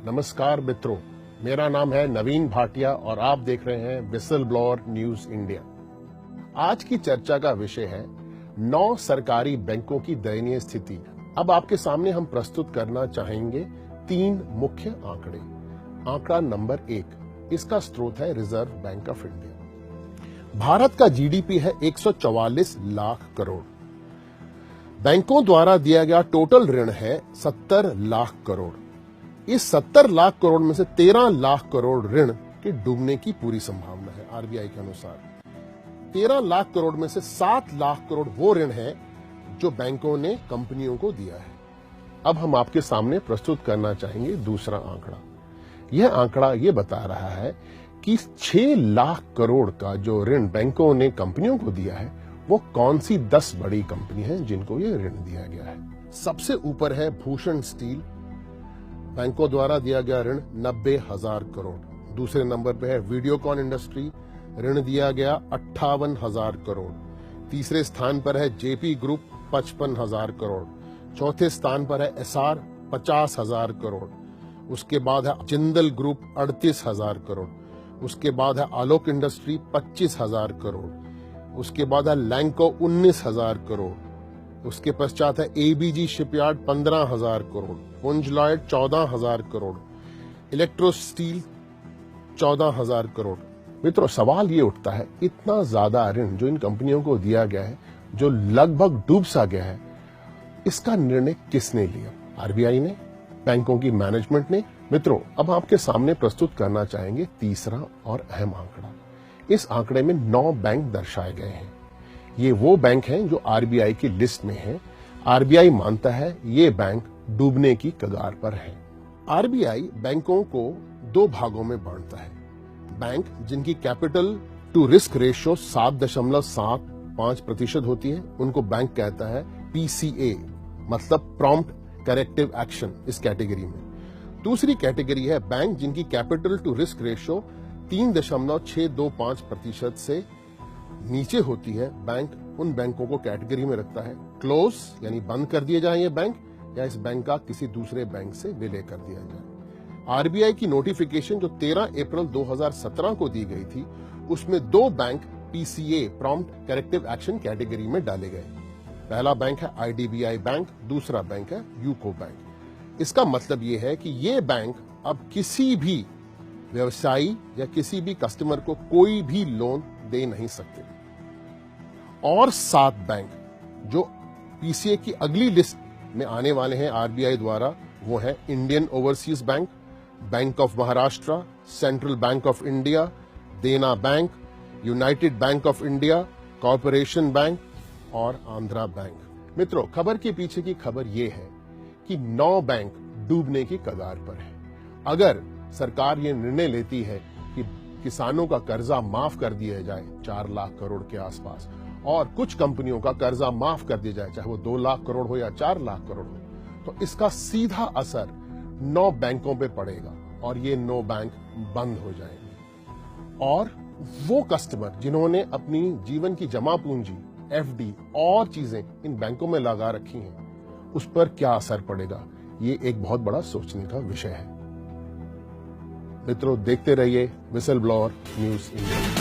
नमस्कार मित्रों, मेरा नाम है नवीन भाटिया और आप देख रहे हैं विसल ब्लोअर न्यूज इंडिया। आज की चर्चा का विषय है 9 सरकारी बैंकों की दयनीय स्थिति। अब आपके सामने हम प्रस्तुत करना चाहेंगे 3 मुख्य आंकड़े। आंकड़ा नंबर 1, इसका स्रोत है reserve bank of India. Bharat का जीडीपी है 144 लाख करोड़। बैंकों द्वारा दिया गया टोटल ऋण है 70 लाख करोड़। इस 70 लाख करोड़ में से 13 लाख करोड़ ऋण के डूबने की पूरी संभावना है। आरबीआई के अनुसार 13 लाख करोड़ में से 7 लाख करोड़ वो ऋण है जो बैंकों ने कंपनियों को दिया है। अब हम आपके सामने प्रस्तुत करना चाहेंगे दूसरा आंकड़ा। यह आंकड़ा यह बता रहा है कि 6 लाख करोड़ का जो ऋण बैंकों ने कंपनियों को दिया है वो कौन सी 10 बड़ी कंपनी है जिनको ये ऋण दिया गया है। सबसे ऊपर है भूषण स्टील, बैंकों द्वारा दिया गया ऋण 90,000 करोड़। दूसरे नंबर पे है वीडियोकॉन इंडस्ट्री, ऋण दिया गया 58,000 करोड़। तीसरे स्थान पर है जेपी ग्रुप 55,000 करोड़। चौथे स्थान पर है एसआर 50,000 करोड़। उसके बाद है जिंदल ग्रुप 38,000 करोड़। उसके बाद है आलोक इंडस्ट्री 25,000 करोड़। उसके बाद है लैंको 19,000 करोड़। उसके पश्चात है एबीजी शिपयार्ड 15,000 करोड़। पुंज Lloyd 14,000 crore. Electro steel 14,000 crore. मित्रों, सवाल ये उठता है, इतना ज्यादा ऋण जो इन कंपनियों को दिया गया है, जो लगभग डूब सा गया है, इसका निर्णय किसने लिया? आरबीआई ने? बैंकों की मैनेजमेंट ने? मित्रों, अब आपके सामने प्रस्तुत करना चाहेंगे तीसरा और अहम आंकड़ा। इस आंकड़े में 9 बैंक दर्शाए गए हैं। ये वो बैंक हैं जो आरबीआई की लिस्ट में हैं। आरबीआई मानता है ये बैंक डूबने की कगार पर है। आरबीआई बैंकों को 2 भागों में बांटता है। बैंक जिनकी कैपिटल टू रिस्क रेशियो 7.75% होती है, उनको बैंक कहता है पीसीए, मतलब प्रॉम्प्ट करेक्टिव एक्शन, इस कैटेगरी में। दूसरी कैटेगरी है बैंक जिनकी कैपिटल टू रिस्क रेशियो 3.625% से नीचे होती है। बैंक उन बैंकों को कैटेगरी में रखता है क्लोज, यानी बंद कर दिए जाए ये बैंक, या इस बैंक का किसी दूसरे बैंक से विलय कर दिया जाए। आरबीआई की नोटिफिकेशन जो 13 अप्रैल 2017 को दी गई थी, उसमें 2 bank PCA prompt corrective action category में डाले गए। पहला बैंक है आईडीबीआई बैंक, दूसरा बैंक है यूको बैंक। इसका मतलब यह है कि ये बैंक अब किसी भी व्यवसायी या किसी भी कस्टमर को कोई भी लोन दे नहीं सकते। और 7 बैंक जो पीसीए की अगली लिस्ट में आने वाले हैं आरबीआई द्वारा, वो है Indian Overseas Bank, Bank of Maharashtra, Central Bank of India, Dena Bank, United Bank of India, Corporation Bank और आंध्रा बैंक। मित्रों, खबर के पीछे की खबर यह है कि 9 बैंक डूबने की कगार पर है। अगर सरकार ये निर्णय लेती है कि किसानों का कर्जा माफ कर दिया जाए 4 लाख करोड़ के आसपास, और कुछ कंपनियों का कर्जा माफ कर दिया जाए, चाहे वो 2 लाख करोड़ हो या 4 लाख करोड़ हो, तो इसका सीधा असर 9 बैंकों पे पड़ेगा और ये 9 बैंक बंद हो जाएंगे। और वो कस्टमर जिन्होंने अपनी जीवन की जमा पूंजी, एफडी और चीजें इन बैंकों में लगा रखी हैं, उस पर क्या असर पड़ेगा, ये एक बहुत बड़ा सोचने का विषय है। मित्रों, देखते रहिए विसल ब्लोअर न्यूज इंडिया।